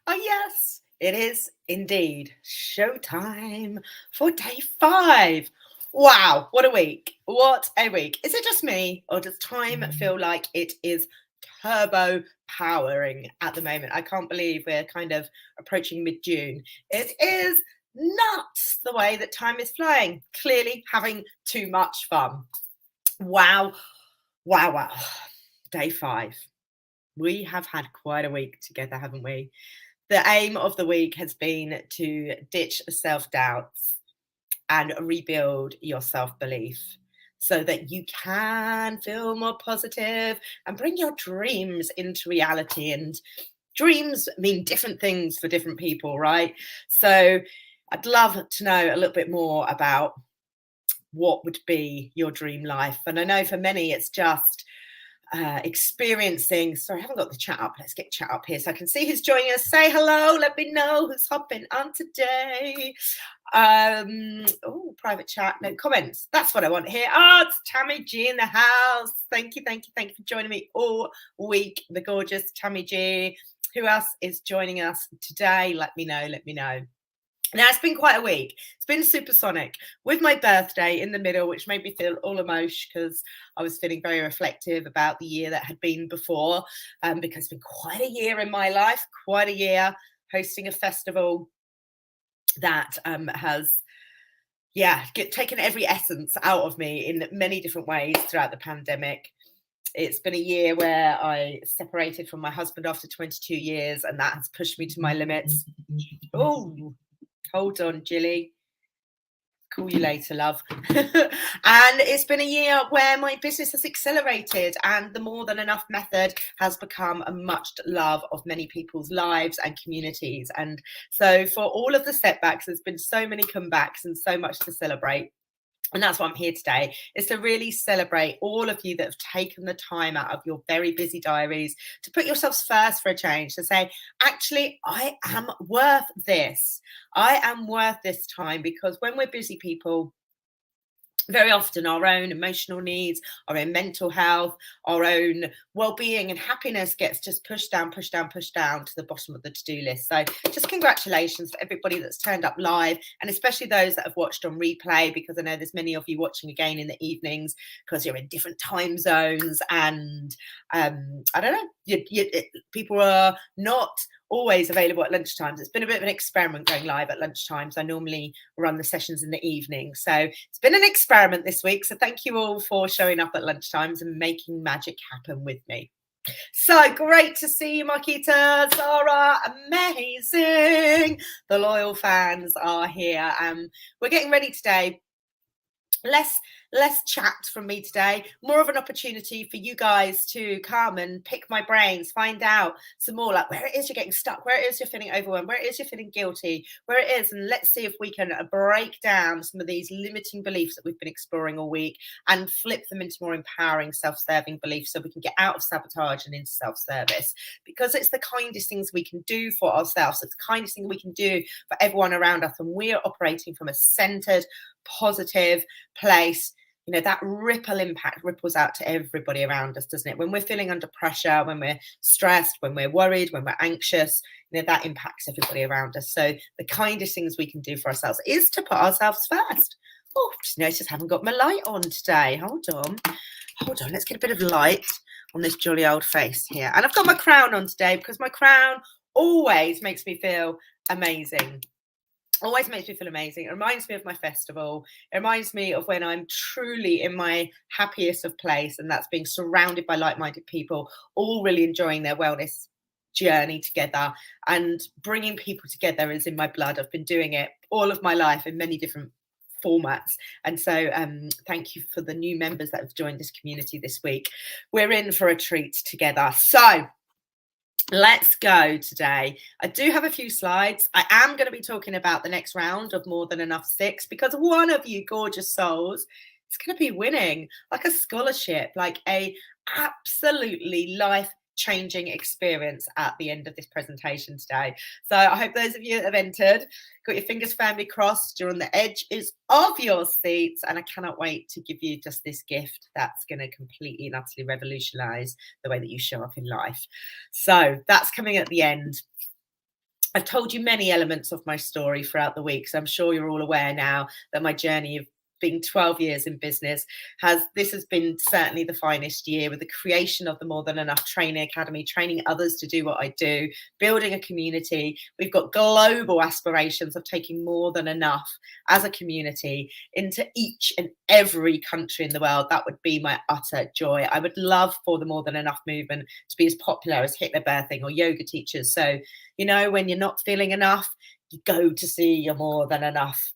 Oh, yes, it is indeed showtime for day 5. Wow, what a week. What a week. Is it just me, or does time feel like it is turbo powering at the moment? I can't believe we're kind of approaching mid June. It is nuts the way that time is flying. Clearly having too much fun. Wow, wow, wow. Day 5. We have had quite a week together, haven't we? The aim of the week has been to ditch self doubts and rebuild your self belief so that you can feel more positive and bring your dreams into reality. And dreams mean different things for different people, right? So I'd love to know a little bit more about what would be your dream life. And I know for many, it's just experiencing. Sorry, I haven't got the chat up. Let's get chat up here so I can see who's joining us. Say hello. Let me know who's hopping on today. Oh, private chat, no comments. That's what I want here. Oh, it's Tammy G in the house. Thank you, thank you, thank you for joining me all week. The gorgeous Tammy G. Who else is joining us today? Let me know. Let me know. Now, it's been quite a week. It's been supersonic with my birthday in the middle, which made me feel all emotion because I was feeling very reflective about the year that had been before, because it's been quite a year in my life, quite a year hosting a festival that has taken every essence out of me in many different ways throughout the pandemic. It's been a year where I separated from my husband after 22 years, and that has pushed me to my limits. Oh, hold on, Jilly. Call you later, love. And it's been a year where my business has accelerated, and the More Than Enough method has become a much love of many people's lives and communities. And so for all of the setbacks, there's been so many comebacks and so much to celebrate. And that's why I'm here today, is to really celebrate all of you that have taken the time out of your very busy diaries to put yourselves first for a change, to say, actually, I am worth this. I am worth this time, because when we're busy people, very often our own emotional needs, our own mental health, our own well-being and happiness gets just pushed down to the bottom of the to-do list. So just congratulations to everybody that's turned up live, and especially those that have watched on replay, because I know there's many of you watching again in the evenings because you're in different time zones, and I don't know, people are not always available at lunchtimes. It's been a bit of an experiment going live at lunchtimes. I normally run the sessions in the evening, so it's been an experiment this week. So thank you all for showing up at lunchtimes and making magic happen with me. So great to see you, Marquita, Zara, amazing. The loyal fans are here. We're getting ready today. Less chat from me today, more of an opportunity for you guys to come and pick my brains, find out some more, like where it is you're getting stuck, where it is you're feeling overwhelmed, where it is you're feeling guilty, where it is, and let's see if we can break down some of these limiting beliefs that we've been exploring all week and flip them into more empowering, self-serving beliefs, so we can get out of sabotage and into self-service, because it's the kindest things we can do for ourselves. It's the kindest thing we can do for everyone around us, and we're operating from a centered, positive place. That ripple impact ripples out to everybody around us, doesn't it? When we're feeling under pressure, when we're stressed, when we're worried, when we're anxious, that impacts everybody around us. So the kindest things we can do for ourselves is to put ourselves first. Oh, just noticed I haven't got my light on today. Hold on, let's get a bit of light on this jolly old face here. And I've got my crown on today because my crown always makes me feel amazing. Always makes me feel amazing. It reminds me of my festival. It reminds me of when I'm truly in my happiest of place, and that's being surrounded by like-minded people, all really enjoying their wellness journey together. And bringing people together is in my blood. I've been doing it all of my life in many different formats. And so thank you for the new members that have joined this community this week. We're in for a treat together. So let's go today. I do have a few slides. I am going to be talking about the next round of More Than Enough 6, because one of you gorgeous souls is going to be winning like a scholarship, like a absolutely life-changing experience at the end of this presentation today. So I hope those of you that have entered, got your fingers firmly crossed, you're on the edges of your seats, and I cannot wait to give you just this gift that's going to completely and utterly revolutionize the way that you show up in life. So that's coming at the end. I've told you many elements of my story throughout the week, so I'm sure you're all aware now that my journey of being 12 years in business has been certainly the finest year, with the creation of the More Than Enough Training Academy, training others to do what I do, building a community. We've got global aspirations of taking more than enough as a community into each and every country in the world. That would be my utter joy. I would love for the More Than Enough movement to be as popular as hypnobirthing or yoga teachers. So, you know, when you're not feeling enough, you go to see your More Than Enough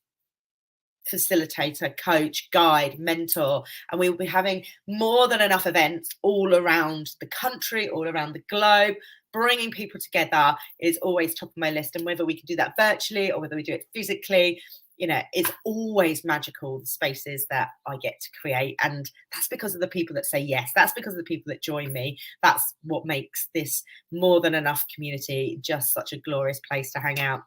facilitator, coach, guide, mentor, and we will be having more than enough events all around the country, all around the globe. Bringing people together is always top of my list, and whether we can do that virtually or whether we do it physically, you know, it's always magical, the spaces that I get to create. And that's because of the people that say yes. That's because of the people that join me. That's what makes this More Than Enough community just such a glorious place to hang out.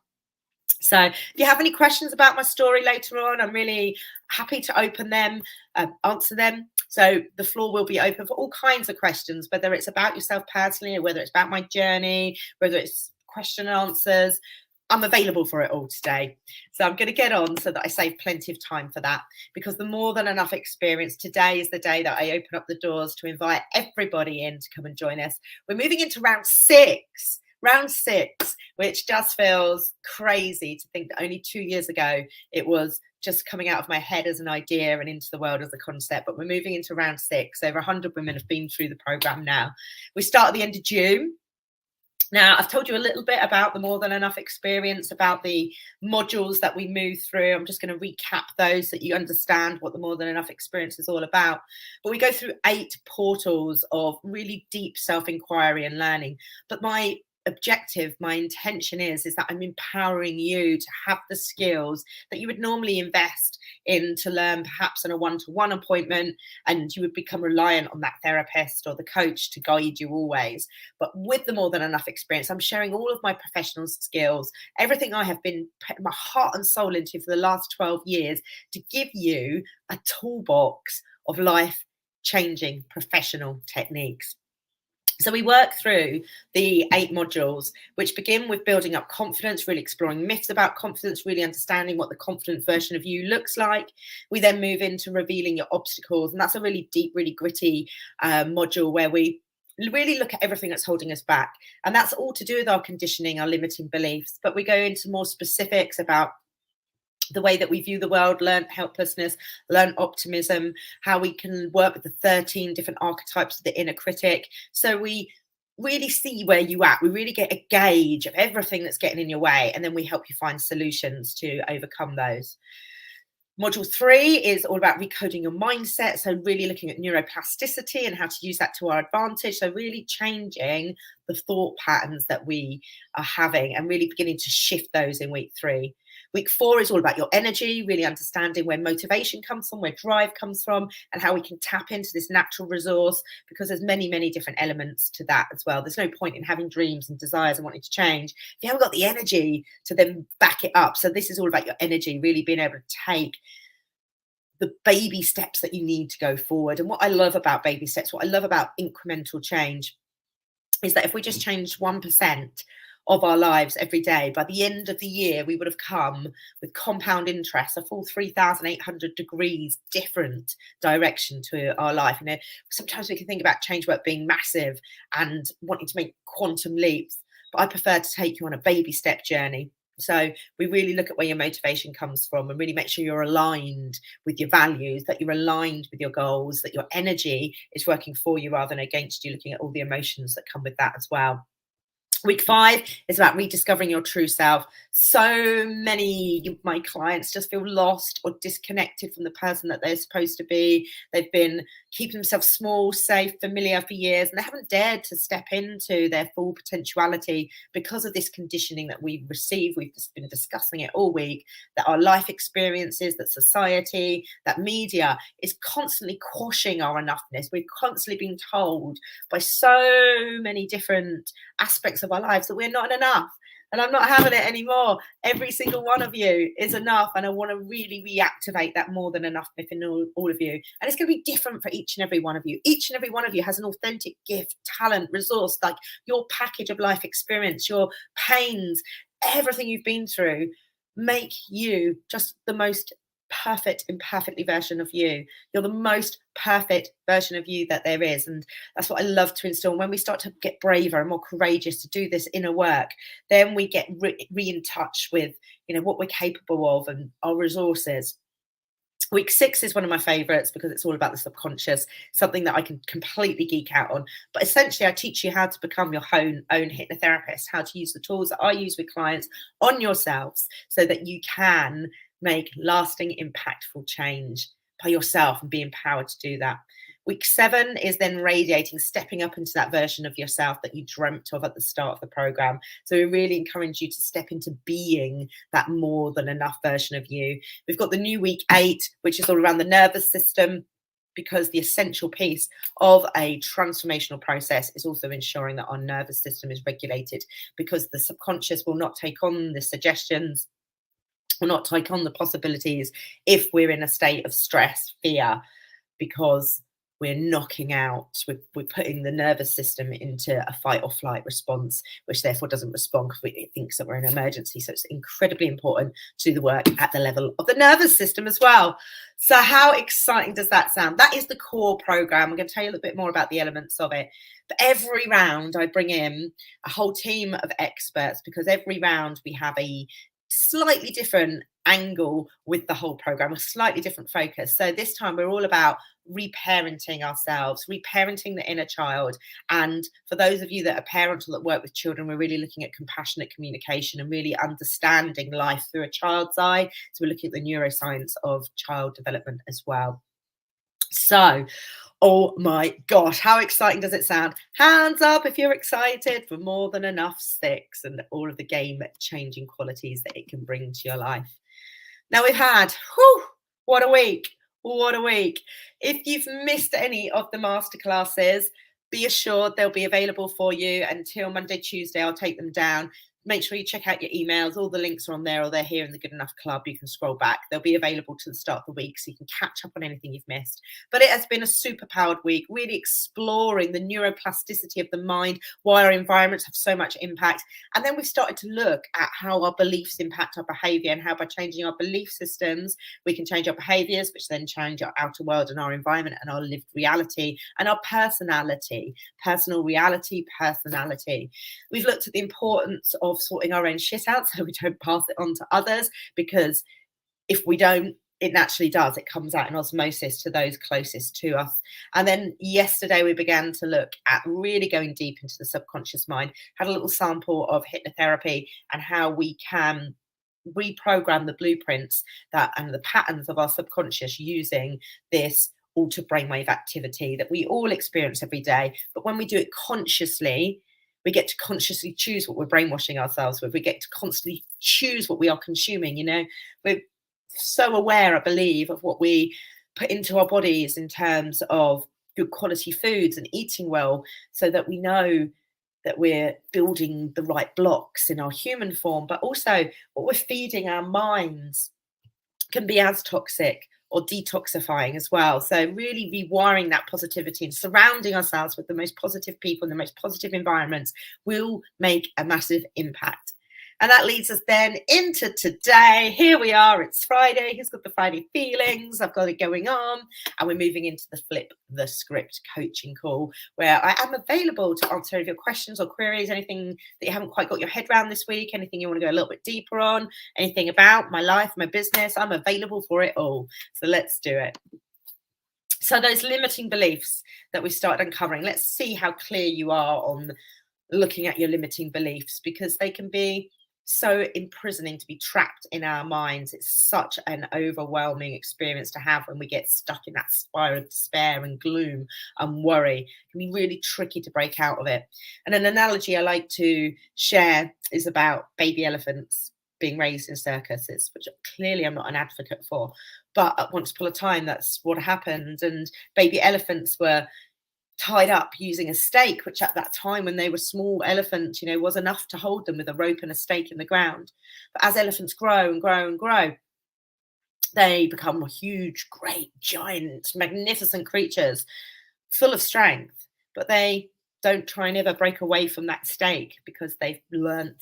So if you have any questions about my story later on, I'm really happy to open them, answer them. So the floor will be open for all kinds of questions, whether it's about yourself personally or whether it's about my journey, whether it's question and answers. I'm available for it all today. So I'm going to get on so that I save plenty of time for that, because the More Than Enough experience today is the day that I open up the doors to invite everybody in to come and join us. We're moving into round six, which just feels crazy to think that only 2 years ago it was just coming out of my head as an idea and into the world as a concept. But we're moving into round 6. Over 100 women have been through the program now. We start at the end of June. Now, I've told you a little bit about the More Than Enough experience, about the modules that we move through. I'm just going to recap those so that you understand what the More Than Enough experience is all about. But we go through 8 portals of really deep self-inquiry and learning. But my objective, my intention is that I'm empowering you to have the skills that you would normally invest in to learn perhaps in a one-to-one appointment, and you would become reliant on that therapist or the coach to guide you always. But with the More Than Enough experience, I'm sharing all of my professional skills, everything I have been putting my heart and soul into for the last 12 years, to give you a toolbox of life-changing professional techniques. So we work through the 8 modules, which begin with building up confidence, really exploring myths about confidence, really understanding what the confident version of you looks like. We then move into revealing your obstacles, and that's a really deep, really gritty module where we really look at everything that's holding us back. And that's all to do with our conditioning, our limiting beliefs. But we go into more specifics about the way that we view the world, learn helplessness, learn optimism, how we can work with the 13 different archetypes of the inner critic. So we really see where you're at. We really get a gauge of everything that's getting in your way, and then we help you find solutions to overcome those. Module 3 is all about recoding your mindset. So really looking at neuroplasticity and how to use that to our advantage. So really changing the thought patterns that we are having and really beginning to shift those in week 3. Week 4 is all about your energy, really understanding where motivation comes from, where drive comes from, and how we can tap into this natural resource, because there's many, many different elements to that as well. There's no point in having dreams and desires and wanting to change if you haven't got the energy to then back it up. So this is all about your energy, really being able to take the baby steps that you need to go forward. And what I love about baby steps, what I love about incremental change, is that if we just change 1% of our lives every day, by the end of the year, we would have come with compound interest, a full 3,800 degrees different direction to our life. You know, sometimes we can think about change work being massive and wanting to make quantum leaps, but I prefer to take you on a baby step journey. So we really look at where your motivation comes from and really make sure you're aligned with your values, that you're aligned with your goals, that your energy is working for you rather than against you, looking at all the emotions that come with that as well. Week 5 is about rediscovering your true self. So many of my clients just feel lost or disconnected from the person that they're supposed to be. They've been keeping themselves small, safe, familiar for years, and they haven't dared to step into their full potentiality because of this conditioning that we've received. We've just been discussing it all week, that our life experiences, that society, that media is constantly quashing our enoughness. We're constantly being told by so many different aspects of our lives that we're not enough, and I'm not having it anymore. Every single one of you is enough, and I want to really reactivate that more than enough myth in all of you. And it's going to be different for each and every one of you. Each and every one of you has an authentic gift, talent, resource, like your package of life experience, your pains, everything you've been through make you just the most perfect, imperfectly version of you. You're the most perfect version of you that there is. And that's what I love to instill. And when we start to get braver and more courageous to do this inner work, then we get re in touch with, what we're capable of and our resources. Week 6 is one of my favorites because it's all about the subconscious, something that I can completely geek out on. But essentially, I teach you how to become your own hypnotherapist, how to use the tools that I use with clients on yourselves so that you can make lasting, impactful change by yourself and be empowered to do that. Week 7 is then radiating, stepping up into that version of yourself that you dreamt of at the start of the program. So we really encourage you to step into being that more than enough version of you. We've got the new week 8, which is all around the nervous system, because the essential piece of a transformational process is also ensuring that our nervous system is regulated, because the subconscious will not take on the suggestions, will not take on the possibilities if we're in a state of stress, fear, because we're knocking out, we're putting the nervous system into a fight or flight response, which therefore doesn't respond because it thinks that we're in an emergency. So it's incredibly important to do the work at the level of the nervous system as well. So how exciting does that sound? That is the core program. I'm going to tell you a little bit more about the elements of it. But every round I bring in a whole team of experts, because every round we have a slightly different angle with the whole program, a slightly different focus. So this time we're all about reparenting ourselves, reparenting the inner child. And for those of you that are parents or that work with children, we're really looking at compassionate communication and really understanding life through a child's eye. So we're looking at the neuroscience of child development as well. So, oh my gosh, how exciting does it sound? Hands up if you're excited for More Than Enough 6 and all of the game-changing qualities that it can bring to your life. Now we've had, what a week. What a week. If you've missed any of the masterclasses, be assured they'll be available for you until Monday, Tuesday. I'll take them down. Make sure you check out your emails. All the links are on there, or they're here in the Good Enough Club. You can scroll back. They'll be available to the start of the week, so you can catch up on anything you've missed. But it has been a super powered week, really exploring the neuroplasticity of the mind, why our environments have so much impact. And then we've started to look at how our beliefs impact our behavior, and how by changing our belief systems, we can change our behaviors, which then change our outer world and our environment and our lived reality and our personality, personal reality, personality. We've looked at the importance of sorting our own shit out so we don't pass it on to others, because if we don't, it naturally does. It comes out in osmosis to those closest to us. And then yesterday we began to look at really going deep into the subconscious mind, had a little sample of hypnotherapy and how we can reprogram the blueprints that and the patterns of our subconscious using this altered brainwave activity that we all experience every day. But when we do it consciously, we get to consciously choose what we're brainwashing ourselves with. We get to constantly choose what we are consuming. We're so aware, I believe, of what we put into our bodies in terms of good quality foods and eating well, so that we know that we're building the right blocks in our human form, but also what we're feeding our minds can be as toxic or detoxifying as well. So really rewiring that positivity and surrounding ourselves with the most positive people and the most positive environments will make a massive impact. And that leads us then into today. Here we are, it's Friday. Who's got the Friday feelings? I've got it going on. And we're moving into the Flip the Script coaching call, where I am available to answer any of your questions or queries, anything that you haven't quite got your head around this week, anything you want to go a little bit deeper on, anything about my life, my business. I'm available for it all. So let's do it. So those limiting beliefs that we started uncovering, let's see how clear you are on looking at your limiting beliefs, because they can be so imprisoning to be trapped in our minds. It's such an overwhelming experience to have when we get stuck in that spiral of despair and gloom and worry. It can be really tricky to break out of it. And an analogy I like to share is about baby elephants being raised in circuses, which clearly I'm not an advocate for, but at once upon a time that's what happened. And baby elephants were tied up using a stake, which at that time, when they were small elephants, was enough to hold them, with a rope and a stake in the ground. But as elephants grow and grow and grow, they become huge, great, giant, magnificent creatures, full of strength. But they don't try and ever break away from that stake, because they've learnt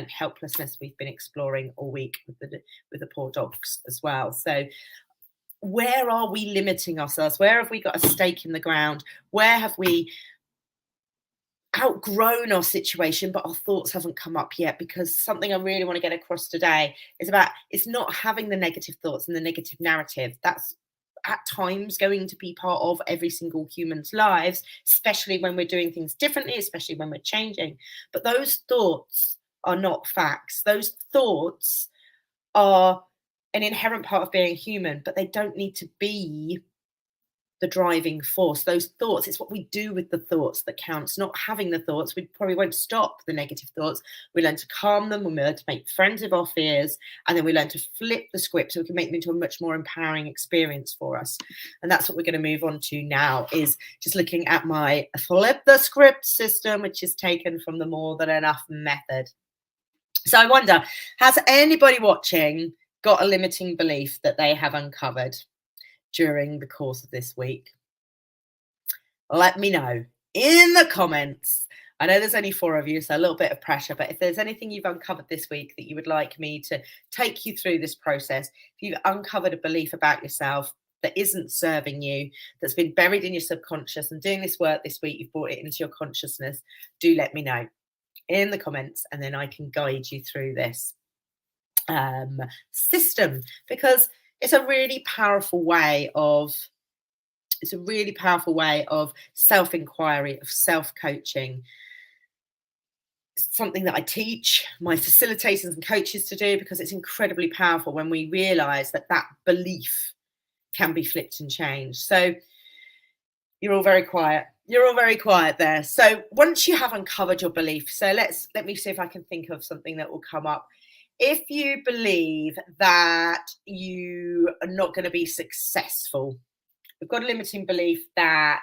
helplessness we've been exploring all week with the poor dogs as well. So where are we limiting ourselves? Where have we got a stake in the ground? Where have we outgrown our situation, but our thoughts haven't come up yet? Because something I really want to get across today is about, it's not having the negative thoughts and the negative narrative. That's at times going to be part of every single human's lives, especially when we're doing things differently, especially when we're changing. But those thoughts are not facts. Those thoughts are an inherent part of being human, but they don't need to be the driving force. Those thoughts, it's what we do with the thoughts that counts, not having the thoughts. We probably won't stop the negative thoughts. We learn to calm them, we learn to make friends of our fears, and then we learn to flip the script so we can make them into a much more empowering experience for us. And that's what we're going to move on to now, is just looking at my flip the script system, which is taken from the More Than Enough method. So I wonder, has anybody watching got a limiting belief that they have uncovered during the course of this week? Let me know in the comments. I know there's only 4 of you, so a little bit of pressure, but if there's anything you've uncovered this week that you would like me to take you through this process, if you've uncovered a belief about yourself that isn't serving you, that's been buried in your subconscious, and doing this work this week, you've brought it into your consciousness, do let me know in the comments, and then I can guide you through this system, because it's a really powerful way of self-inquiry, of self-coaching. It's something that I teach my facilitators and coaches to do, because it's incredibly powerful when we realize that that belief can be flipped and changed. So you're all very quiet. You're all very quiet there. So once you have uncovered your belief, so let me see if I can think of something that will come up. If you believe that you are not going to be successful, we've got a limiting belief that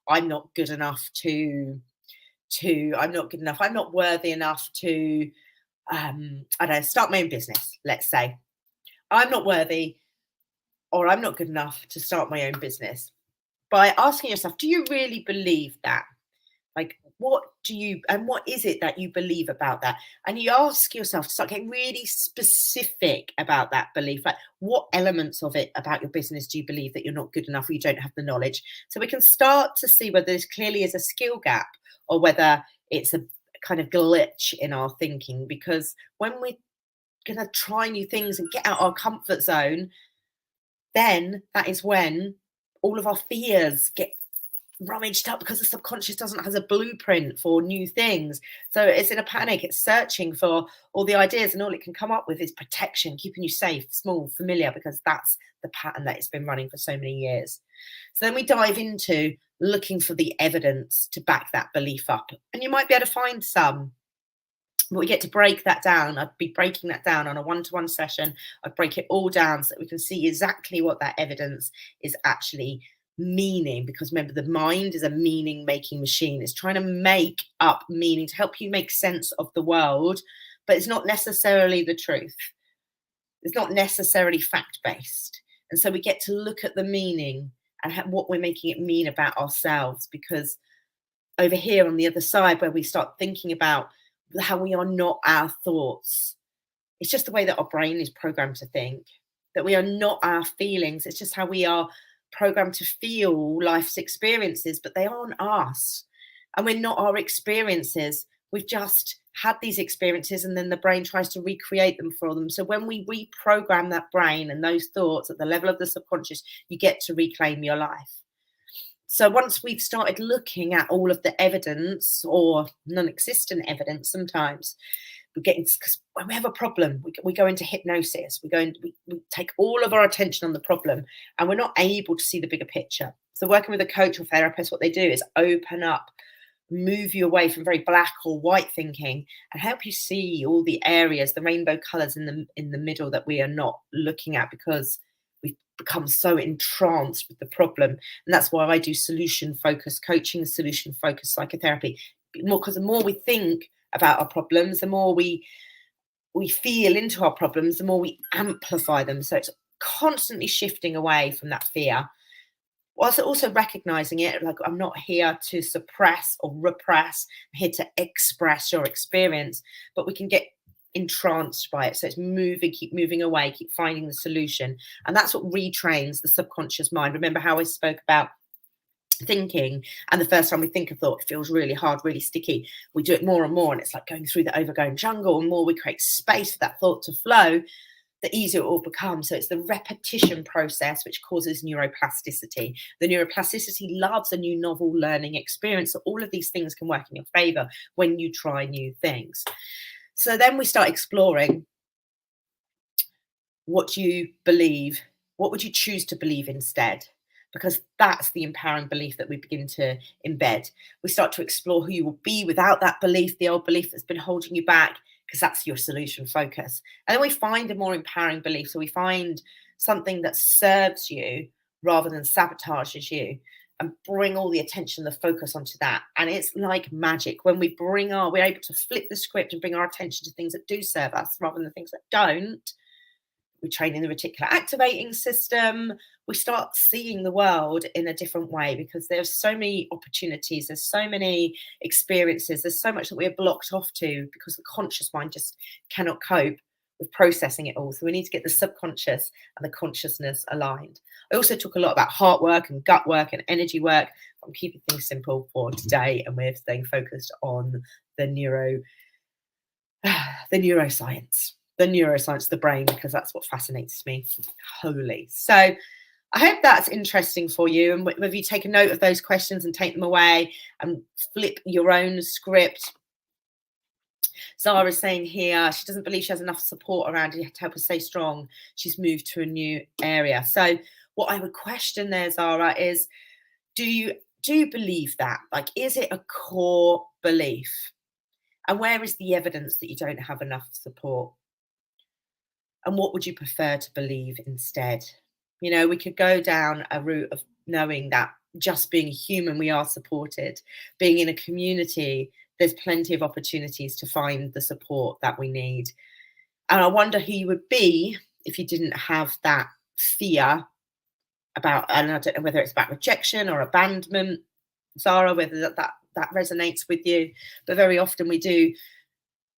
I'm not good enough I'm not worthy enough to, I don't know, start my own business, let's say. I'm not worthy, or I'm not good enough to start my own business. By asking yourself, do you really believe that? Like, what is it that you believe about that? And you ask yourself to start getting really specific about that belief. Like, what elements of it about your business do you believe that you're not good enough, or you don't have the knowledge? So we can start to see whether this clearly is a skill gap, or whether it's a kind of glitch in our thinking. Because when we're going to try new things and get out our comfort zone, then that is when all of our fears get rummaged up, because the subconscious doesn't have a blueprint for new things. So it's in a panic, it's searching for all the ideas, and all it can come up with is protection, keeping you safe, small, familiar, because that's the pattern that it's been running for so many years. So then we dive into looking for the evidence to back that belief up, and you might be able to find some, but we get to break that down. I'd be breaking that down on a one-to-one session. I'd break it all down so that we can see exactly what that evidence is actually meaning. Because remember, the mind is a meaning making machine. It's trying to make up meaning to help you make sense of the world, but it's not necessarily the truth. It's not necessarily fact-based. And so we get to look at the meaning and what we're making it mean about ourselves. Because over here on the other side, where we start thinking about how we are not our thoughts, it's just the way that our brain is programmed to think, that we are not our feelings. It's just how we are programmed to feel life's experiences, but they aren't us, and we're not our experiences. We've just had these experiences, and then the brain tries to recreate them for them. So when we reprogram that brain and those thoughts at the level of the subconscious, you get to reclaim your life. So once we've started looking at all of the evidence, or non-existent evidence sometimes, because when we have a problem, we go into hypnosis. We take all of our attention on the problem, and we're not able to see the bigger picture. So working with a coach or therapist, what they do is open up, move you away from very black or white thinking, and help you see all the areas, the rainbow colors in the middle that we are not looking at, because we've become so entranced with the problem. And that's why I do solution focused coaching, solution focused psychotherapy, because the more we think about our problems, the more we feel into our problems, the more we amplify them. So it's constantly shifting away from that fear whilst also recognizing it, like, I'm not here to suppress or repress, I'm here to express your experience, but we can get entranced by it. So it's moving, keep moving away, keep finding the solution. And that's what retrains the subconscious mind. Remember how I spoke about thinking, and the first time we think a thought, it feels really hard, really sticky. We do it more and more, and it's like going through the overgrown jungle. And more we create space for that thought to flow, the easier it will become. So it's the repetition process which causes neuroplasticity. The neuroplasticity loves a new novel learning experience. So all of these things can work in your favor when you try new things. So then we start exploring what you believe. What would you choose to believe instead? Because that's the empowering belief that we begin to embed. We start to explore who you will be without that belief, the old belief that's been holding you back, because that's your solution focus. And then we find a more empowering belief. So we find something that serves you rather than sabotages you, and bring all the attention, the focus onto that. And it's like magic when we're able to flip the script and bring our attention to things that do serve us rather than the things that don't. We train in the reticular activating system. We start seeing the world in a different way because there's so many opportunities, there's so many experiences, there's so much that we're blocked off to because the conscious mind just cannot cope with processing it all. So we need to get the subconscious and the consciousness aligned. I also talk a lot about heart work and gut work and energy work. I'm keeping things simple for today, and we're staying focused on the neuroscience. The neuroscience of the brain, because that's what fascinates me wholly. So I hope that's interesting for you. And whether you take a note of those questions and take them away and flip your own script. Zara's saying here, she doesn't believe she has enough support around her to help her stay strong. She's moved to a new area. So what I would question there, Zara, is do you believe that? Like, is it a core belief? And where is the evidence that you don't have enough support? And what would you prefer to believe instead? You know, we could go down a route of knowing that just being human, we are supported. Being in a community, there's plenty of opportunities to find the support that we need. And I wonder who you would be if you didn't have that fear about, and I don't know whether it's about rejection or abandonment, Zara, whether that resonates with you. But very often we do,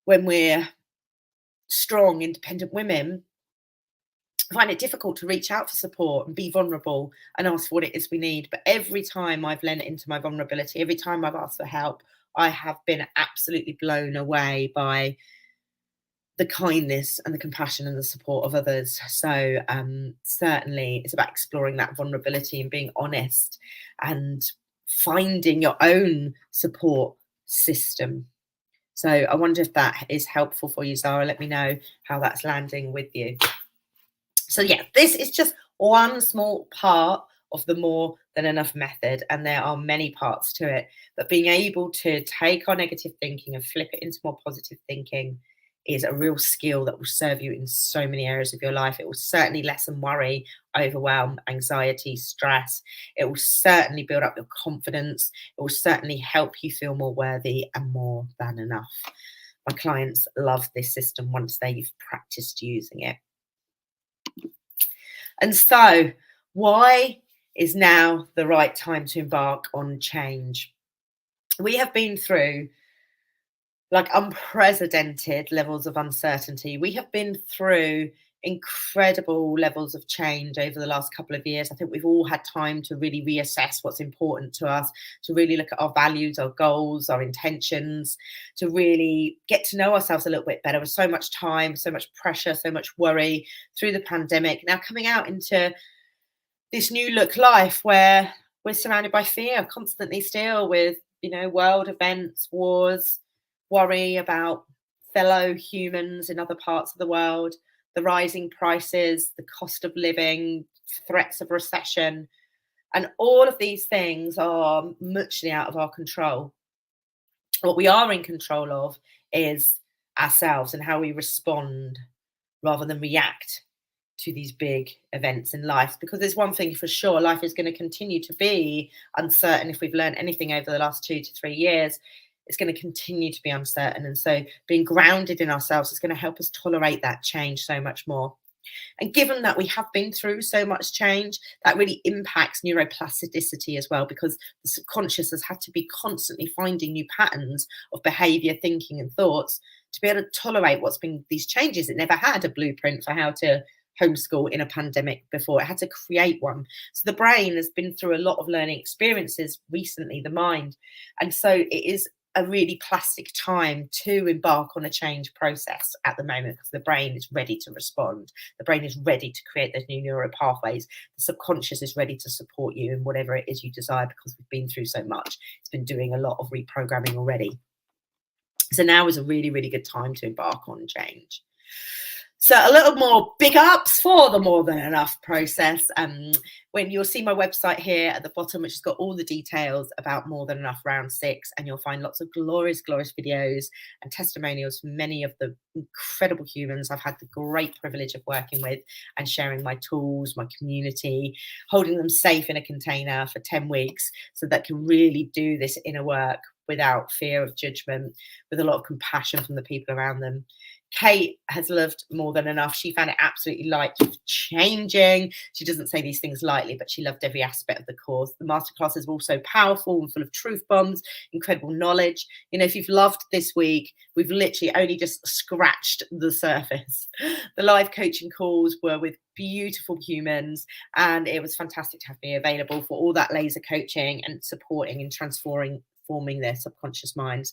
when we're strong, independent women, find it difficult to reach out for support and be vulnerable and ask for what it is we need. But every time I've lent into my vulnerability, every time I've asked for help, I have been absolutely blown away by the kindness and the compassion and the support of others. So certainly it's about exploring that vulnerability and being honest and finding your own support system. So I wonder if that is helpful for you, Zara. Let me know how that's landing with you. So yeah, this is just one small part of the more than enough method, and there are many parts to it. But being able to take our negative thinking and flip it into more positive thinking is a real skill that will serve you in so many areas of your life. It will certainly lessen worry, overwhelm, anxiety, stress. It will certainly build up your confidence. It will certainly help you feel more worthy and more than enough. My clients love this system once they've practiced using it. And so, why is now the right time to embark on change? We have been through like unprecedented levels of uncertainty. We have been through incredible levels of change over the last couple of years. I think we've all had time to really reassess what's important to us, to really look at our values, our goals, our intentions, to really get to know ourselves a little bit better. With so much time, so much pressure, so much worry through the pandemic, now coming out into this new look life where we're surrounded by fear constantly still, with, you know, world events, wars, worry about fellow humans in other parts of the world, the rising prices, the cost of living, threats of recession. And all of these things are muchly out of our control. What we are in control of is ourselves and how we respond rather than react to these big events in life. Because there's one thing for sure, life is going to continue to be uncertain. If we've learned anything over the last 2 to 3 years, it's going to continue to be uncertain. And so being grounded in ourselves is going to help us tolerate that change so much more. And given that we have been through so much change, that really impacts neuroplasticity as well, because the subconscious has had to be constantly finding new patterns of behavior, thinking, and thoughts to be able to tolerate what's been these changes. It never had a blueprint for how to homeschool in a pandemic before. It had to create one. So the brain has been through a lot of learning experiences recently, the mind. And so it is a really plastic time to embark on a change process at the moment, because the brain is ready to respond. The brain is ready to create those new neural pathways. The subconscious is ready to support you in whatever it is you desire, because we've been through so much. It's been doing a lot of reprogramming already. So now is a really, really good time to embark on change. So a little more big ups for the More Than Enough process. When you'll see my website here at the bottom, which has got all the details about More Than Enough Round 6, and you'll find lots of glorious, glorious videos and testimonials from many of the incredible humans I've had the great privilege of working with, and sharing my tools, my community, holding them safe in a container for 10 weeks so that can really do this inner work without fear of judgment, with a lot of compassion from the people around them. Kate has loved More Than Enough. She found it absolutely life-changing. She doesn't say these things lightly, but she loved every aspect of the course. The masterclasses were also powerful and full of truth bombs, incredible knowledge. You know, if you've loved this week, we've literally only just scratched the surface. The live coaching calls were with beautiful humans, and it was fantastic to have me available for all that laser coaching and supporting and transforming their subconscious minds.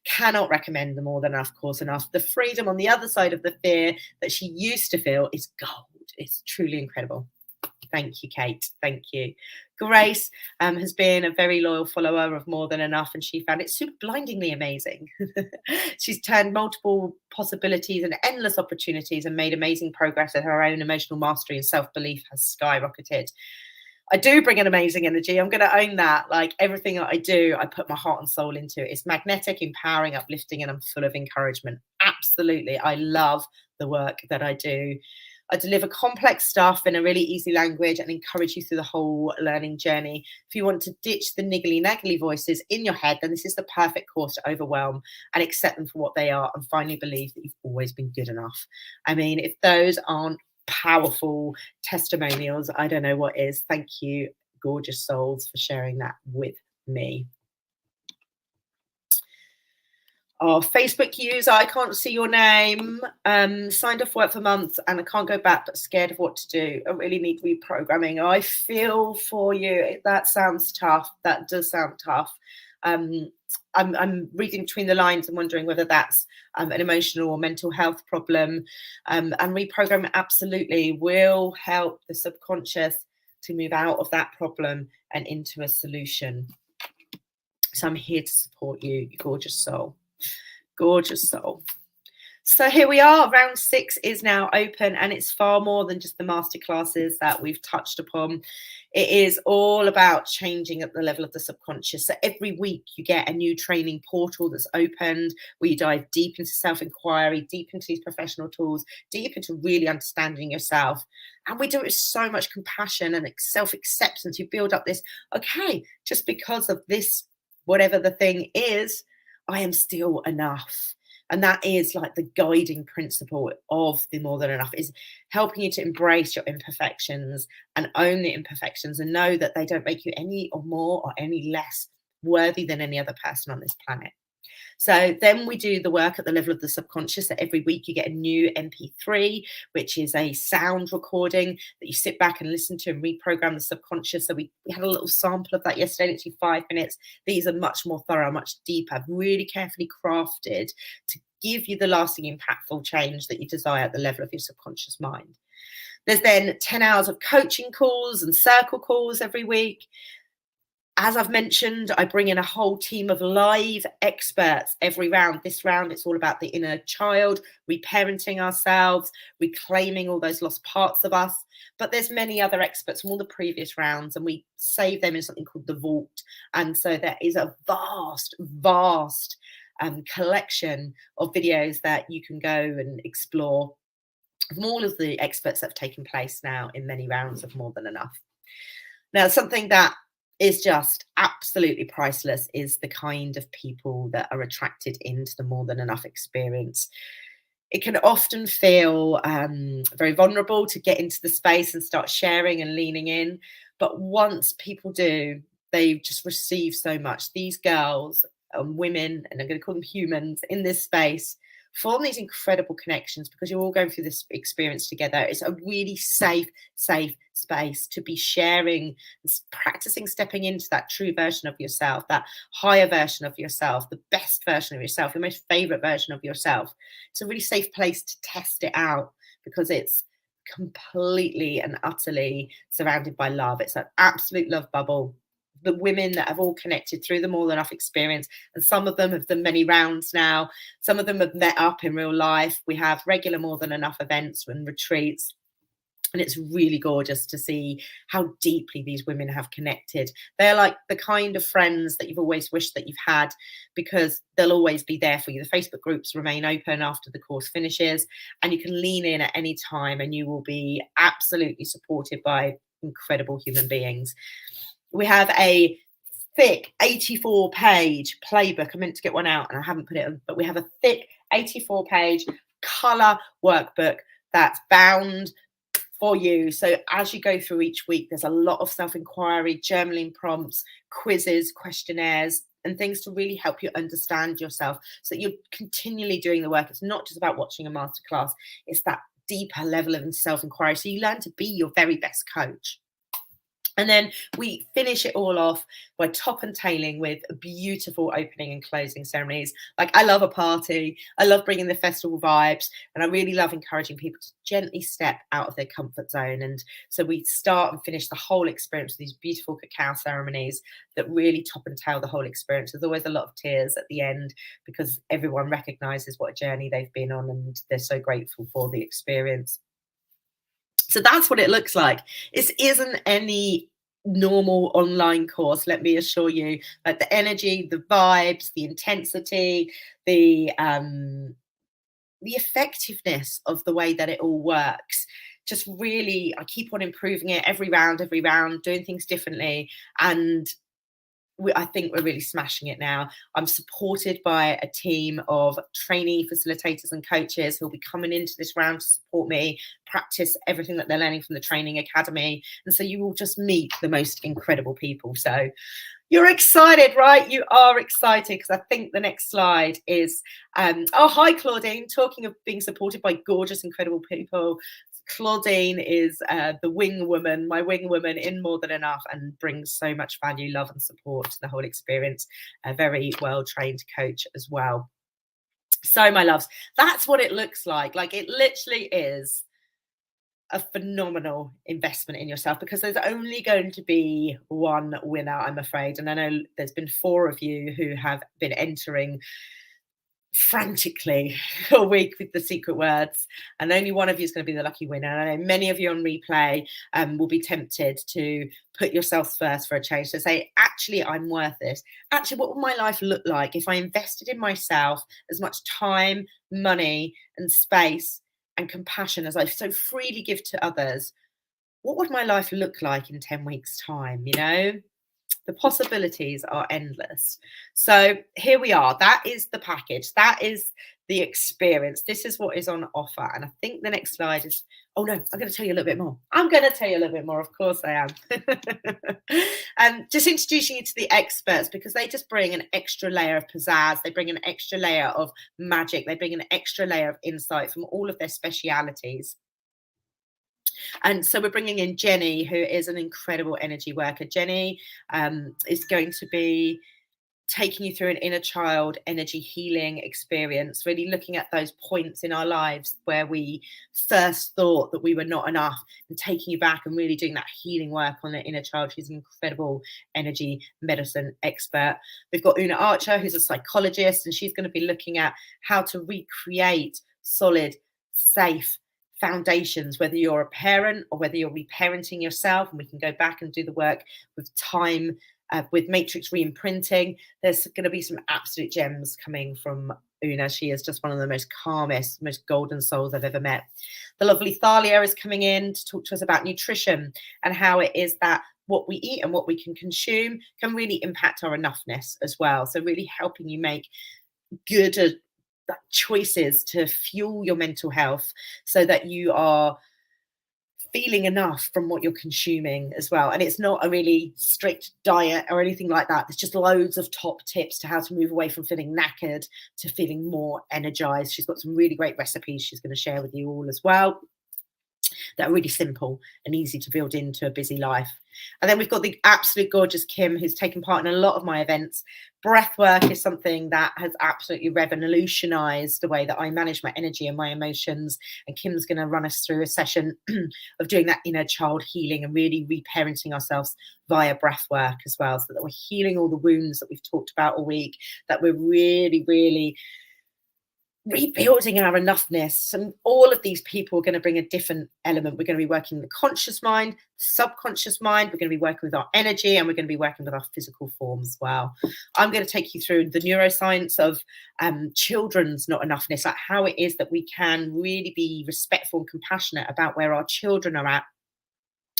Cannot recommend the More Than Enough course enough. The freedom on the other side of the fear that she used to feel is gold. It's truly incredible. Thank you, Kate. Thank you. Grace has been a very loyal follower of More Than Enough, and she found it super blindingly amazing. She's turned multiple possibilities and endless opportunities and made amazing progress, and her own emotional mastery and self-belief has skyrocketed. I do bring an amazing energy. I'm going to own that. Like everything that I do, I put my heart and soul into it. It's magnetic, empowering, uplifting, and I'm full of encouragement. Absolutely. I love the work that I do. I deliver complex stuff in a really easy language and encourage you through the whole learning journey. If you want to ditch the niggly voices in your head, then this is the perfect course to overwhelm and accept them for what they are, and finally believe that you've always been good enough. I mean, if those aren't powerful testimonials, I don't know what is. Thank you, gorgeous souls, for sharing that with me. Oh, Facebook user, I can't see your name. Signed off work for months and I can't go back, but scared of what to do. I really need reprogramming. I feel for you. That sounds tough. That does sound tough. I'm reading between the lines and wondering whether that's an emotional or mental health problem. And reprogramming absolutely will help the subconscious to move out of that problem and into a solution. So I'm here to support you, you gorgeous soul. Gorgeous soul. So here we are. Round 6 is now open, and it's far more than just the masterclasses that we've touched upon. It is all about changing at the level of the subconscious. So every week you get a new training portal that's opened, where you dive deep into self-inquiry, deep into these professional tools, deep into really understanding yourself. And we do it with so much compassion and self-acceptance. You build up this, okay, just because of this, whatever the thing is, I am still enough. And that is like the guiding principle of the More Than Enough, is helping you to embrace your imperfections and own the imperfections and know that they don't make you any or more or any less worthy than any other person on this planet. So then we do the work at the level of the subconscious. So every week you get a new MP3, which is a sound recording that you sit back and listen to and reprogram the subconscious. So we had a little sample of that yesterday, literally 5 minutes. These are much more thorough, much deeper, really carefully crafted to give you the lasting, impactful change that you desire at the level of your subconscious mind. There's then 10 hours of coaching calls and circle calls every week. As I've mentioned, I bring in a whole team of live experts every round. This round, it's all about the inner child, reparenting ourselves, reclaiming all those lost parts of us. But there's many other experts from all the previous rounds, and we save them in something called the vault. And so there is a vast collection of videos that you can go and explore from all of the experts that have taken place now in many rounds of More Than Enough. Now, something that is just absolutely priceless is the kind of people that are attracted into the More Than Enough experience. it can often feel very vulnerable to get into the space and start sharing and leaning in. But once people do, they just receive so much. These girls and women, and I'm going to call them humans, in this space form these incredible connections because you're all going through this experience together. It's a really safe space to be sharing, practicing stepping into that true version of yourself, that higher version of yourself, the best version of yourself, your most favorite version of yourself. It's a really safe place to test it out because it's completely and utterly surrounded by love. It's an absolute love bubble. The women that have all connected through the More Than Enough experience, and some of them have done many rounds now. Some of them have met up in real life. We have regular More Than Enough events and retreats. And it's really gorgeous to see how deeply these women have connected. They're like the kind of friends that you've always wished that you've had because they'll always be there for you. The Facebook groups remain open after the course finishes, and you can lean in at any time and you will be absolutely supported by incredible human beings. We have a thick 84-page playbook. I meant to get one out and I haven't put it on, but we have a thick 84-page color workbook that's bound for you. So as you go through each week, there's a lot of self-inquiry, journaling prompts, quizzes, questionnaires, and things to really help you understand yourself so that you're continually doing the work. It's not just about watching a masterclass. It's that deeper level of self-inquiry. So you learn to be your very best coach. And then we finish it all off by top and tailing with beautiful opening and closing ceremonies. Like, I love a party. I love bringing the festival vibes. And I really love encouraging people to gently step out of their comfort zone. And so we start and finish the whole experience with these beautiful cacao ceremonies that really top and tail the whole experience. There's always a lot of tears at the end because everyone recognizes what a journey they've been on and they're so grateful for the experience. So that's what it looks like. This isn't any normal online course, let me assure you. Like, the energy, the vibes, the intensity, the effectiveness of the way that it all works. Just really, I keep on improving it every round, doing things differently. And I think we're really smashing it now. I'm supported by a team of trainee facilitators and coaches who'll be coming into this round to support me, practice everything that they're learning from the training academy. And so you will just meet the most incredible people. So you're excited, right? You are excited because I think the next slide is, oh, hi, Claudine. Talking of being supported by gorgeous, incredible people, Claudine is the wing woman, my wing woman in More Than Enough, and brings so much value, love and support to the whole experience. A very well-trained coach as well. So, my loves, that's what it looks like. Like, it literally is a phenomenal investment in yourself because there's only going to be one winner, I'm afraid. And I know there's been 4 of you who have been entering frantically a week with the secret words, and only one of you is going to be the lucky winner. And I know many of you on replay will be tempted to put yourselves first for a change, to say, actually, I'm worth it. Actually, what would my life look like if I invested in myself as much time, money and space and compassion as I so freely give to others? What would my life look like in 10 weeks time? You know, the possibilities are endless. So here we are. That is the package. That is the experience. This is what is on offer. And I think the next slide is, oh no, I'm going to tell you a little bit more. I'm going to tell you a little bit more. Of course I am. Just introducing you to the experts because they just bring an extra layer of pizzazz. They bring an extra layer of magic. They bring an extra layer of insight from all of their specialities. And so we're bringing in Jenny, who is an incredible energy worker. Jenny is going to be taking you through an inner child energy healing experience, really looking at those points in our lives where we first thought that we were not enough, and taking you back and really doing that healing work on the inner child. She's an incredible energy medicine expert. We've got Una Archer, who's a psychologist, and she's going to be looking at how to recreate solid, safe foundations, whether you're a parent or whether you're reparenting yourself. And we can go back and do the work with time, with matrix re-imprinting. There's going to be some absolute gems coming from Una. She is just one of the most calmest, most golden souls I've ever met. The lovely Thalia is coming in to talk to us about nutrition and how it is that what we eat and what we can consume can really impact our enoughness as well. So really helping you make good choices to fuel your mental health so that you are feeling enough from what you're consuming as well. And it's not a really strict diet or anything like that. There's just loads of top tips to how to move away from feeling knackered to feeling more energized. She's got some really great recipes she's going to share with you all as well, that are really simple and easy to build into a busy life. And then we've got the absolute gorgeous Kim, who's taken part in a lot of my events. Breathwork is something that has absolutely revolutionized the way that I manage my energy and my emotions. And Kim's going to run us through a session of doing that inner child healing and really reparenting ourselves via breathwork as well, so that we're healing all the wounds that we've talked about all week, that we're really, really rebuilding our enoughness. And all of these people are going to bring a different element. We're going to be working the conscious mind, subconscious mind. We're going to be working with our energy, and we're going to be working with our physical form as well. I'm going to take you through the neuroscience of children's not enoughness, like how it is that we can really be respectful and compassionate about where our children are at,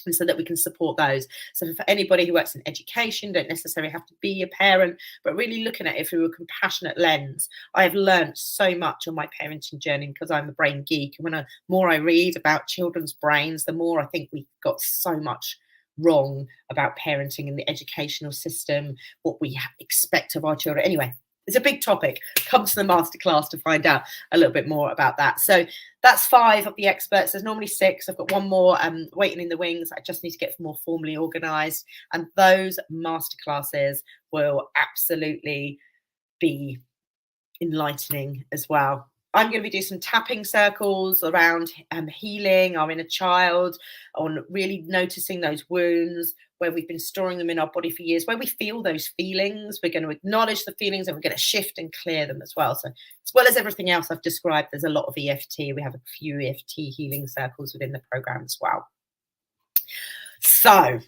and so that we can support those. So for anybody who works in education, don't necessarily have to be a parent, but really looking at it through a compassionate lens. I have learned so much on my parenting journey because I'm a brain geek. And the more I read about children's brains, the more I think we've got so much wrong about parenting and the educational system, what we expect of our children. Anyway, it's a big topic. Come to the masterclass to find out a little bit more about that. So that's 5 of the experts. There's normally 6. I've got one more waiting in the wings. I just need to get more formally organised. And those masterclasses will absolutely be enlightening as well. I'm going to be doing some tapping circles around healing our inner child, on really noticing those wounds, where we've been storing them in our body for years, where we feel those feelings. We're going to acknowledge the feelings, and we're going to shift and clear them as well. So as well as everything else I've described, there's a lot of EFT. We have a few EFT healing circles within the program as well. So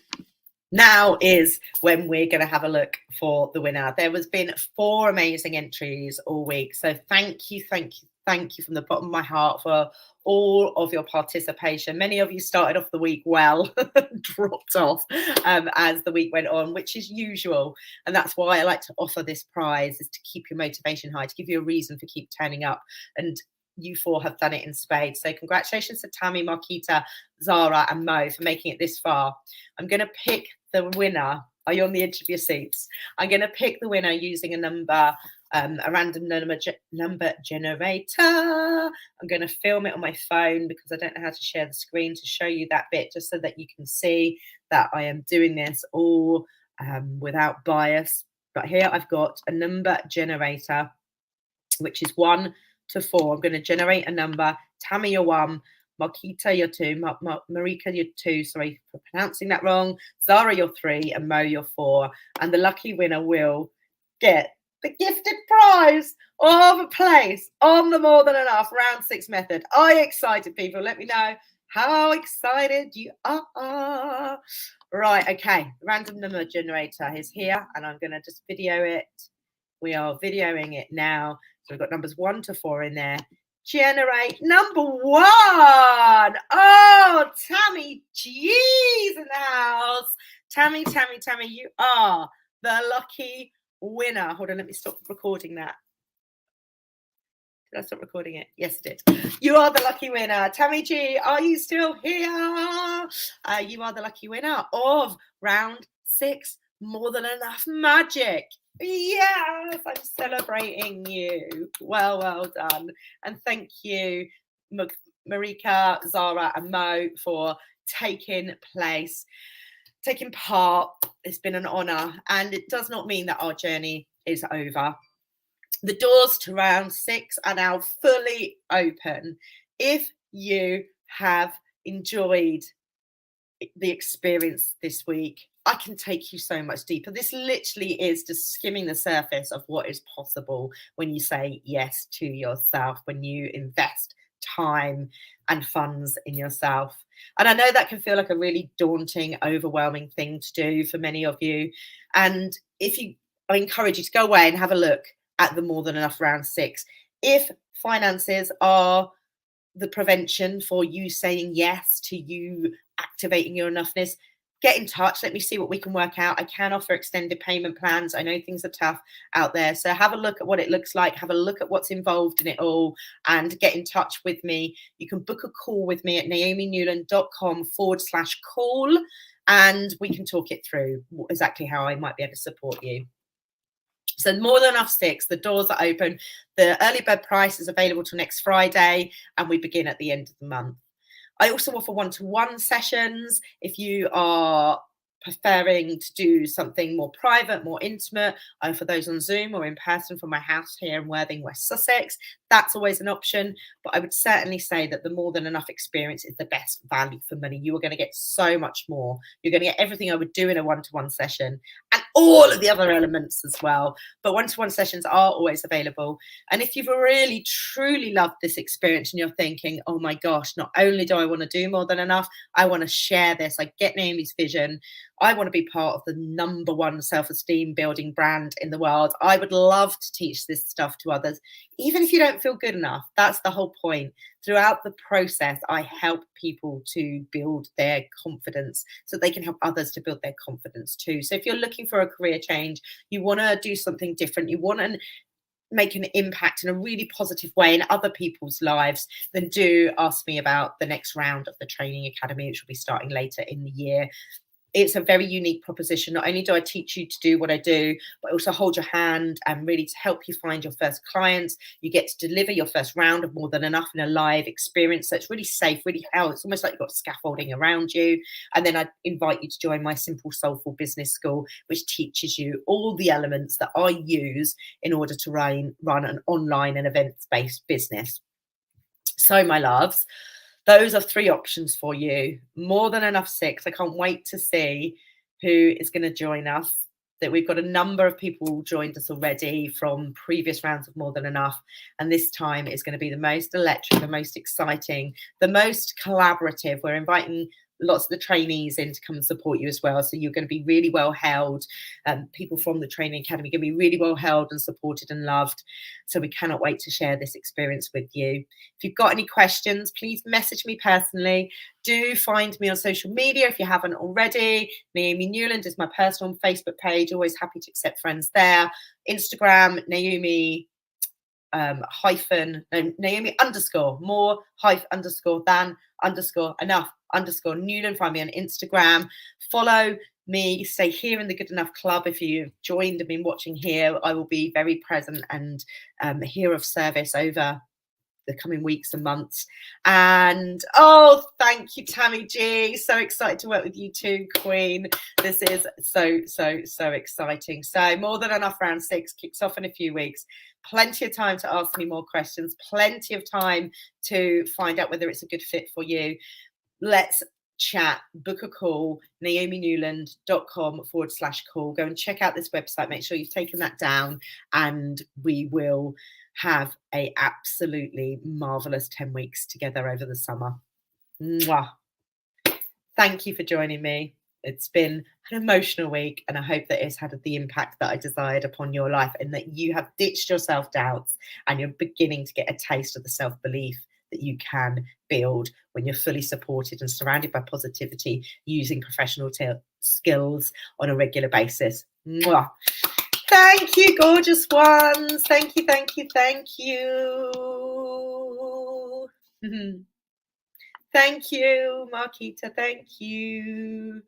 now is when we're going to have a look for the winner. There has been 4 amazing entries all week. So thank you from the bottom of my heart for all of your participation. Many of you started off the week well, dropped off as the week went on, which is usual. And that's why I like to offer this prize, is to keep your motivation high, to give you a reason for keep turning up. And you 4 have done it in spades. So congratulations to Tammy, Marquita, Zara and Mo for making it this far. I'm going to pick the winner. Are you on the edge of your seats? I'm going to pick the winner using a number, a random number generator. I'm going to film it on my phone because I don't know how to share the screen to show you that bit, just so that you can see that I am doing this all without bias. But here I've got a number generator, which is 1 to 4. I'm going to generate a number. Tammy, you're 1. Marquita, you're 2. Marika, you're 2. Sorry for pronouncing that wrong. Zara, you're 3. And Mo, you're 4. And the lucky winner will get the gifted prize of a place on the More Than Enough round 6 method. Are you excited, people? Let me know how excited you are. Right, okay. Random number generator is here, and I'm going to just video it. We are videoing it now. So we've got numbers 1 to 4 in there. Generate number 1. Oh, Tammy G's in the house. Tammy, you are the lucky winner. Hold on, let me stop recording that. Did I stop recording it? Yes, it did. You are the lucky winner. Tammy G, are you still here? You are the lucky winner of round 6 More Than Enough Magic. Yes, I'm celebrating you. Well done. And thank you, Marika, Zara and Mo, for taking part. It's been an honor, and it does not mean that our journey is over. The doors to round 6 are now fully open. If you have enjoyed the experience this week, I can take you so much deeper. This literally is just skimming the surface of what is possible when you say yes to yourself, when you invest time and funds in yourself. And I know that can feel like a really daunting, overwhelming thing to do for many of you. And I encourage you to go away and have a look at the More Than Enough round 6. If finances are the prevention for you saying yes to you activating your enoughness, get in touch. Let me see what we can work out. I can offer extended payment plans. I know things are tough out there. So have a look at what it looks like. Have a look at what's involved in it all and get in touch with me. You can book a call with me at naominewland.com/call and we can talk it through exactly how I might be able to support you. So More Than Enough 6, the doors are open. The early bird price is available till next Friday and we begin at the end of the month. I also offer one-to-one sessions. If you are preferring to do something more private, more intimate, I offer those on Zoom or in person from my house here in Worthing, West Sussex. That's always an option, but I would certainly say that the More Than Enough experience is the best value for money. You are going to get so much more. You're going to get everything I would do in a one-to-one session and all of the other elements as well. But one-to-one sessions are always available. And if you've really, truly loved this experience and you're thinking, oh my gosh, not only do I want to do More Than Enough, I want to share this. I get Naomi's vision. I want to be part of the #1 self-esteem building brand in the world. I would love to teach this stuff to others, even if you don't feel good enough. That's the whole point. Throughout the process, I help people to build their confidence so they can help others to build their confidence too. So if you're looking for a career change, you want to do something different, you want to make an impact in a really positive way in other people's lives, then do ask me about the next round of the training academy, which will be starting later in the year. It's a very unique proposition. Not only do I teach you to do what I do, but I also hold your hand and really to help you find your first clients. You get to deliver your first round of More Than Enough in a live experience. So it's really safe, really held. It's almost like you've got scaffolding around you. And then I invite you to join my Simple Soulful Business School, which teaches you all the elements that I use in order to run an online and events-based business. So my loves, those are 3 options for you. More Than Enough 6. I can't wait to see who is going to join us. That we've got a number of people joined us already from previous rounds of More Than Enough. And this time is going to be the most electric, the most exciting, the most collaborative. We're inviting lots of the trainees in to come and support you as well. So you're going to be really well held. People from the training academy are going to be really well held and supported and loved. So we cannot wait to share this experience with you. If you've got any questions, please message me personally. Do find me on social media if you haven't already. Naomi Newland is my personal Facebook page. Always happy to accept friends there. Instagram, Naomi Newland. Find me on Instagram. Follow me, stay here in the Good Enough Club. If you've joined and been watching here, I will be very present and here of service over the coming weeks and months. And oh, thank you, Tammy G. So excited to work with you too, Queen. This is so exciting. So More Than Enough round 6 kicks off in a few weeks. Plenty of time to ask me more questions, plenty of time to find out whether it's a good fit for you. Let's chat, book a call, naominewland.com/call. Go and check out this website. Make sure you've taken that down and we will have a absolutely marvelous 10 weeks together over the summer. Mwah. Thank you for joining me. It's been an emotional week and I hope that it's had the impact that I desired upon your life and that you have ditched your self-doubts and you're beginning to get a taste of the self-belief that you can build when you're fully supported and surrounded by positivity using professional skills on a regular basis. Mwah. Thank you, gorgeous ones. Thank you, thank you, thank you. Thank you, Marquita. Thank you.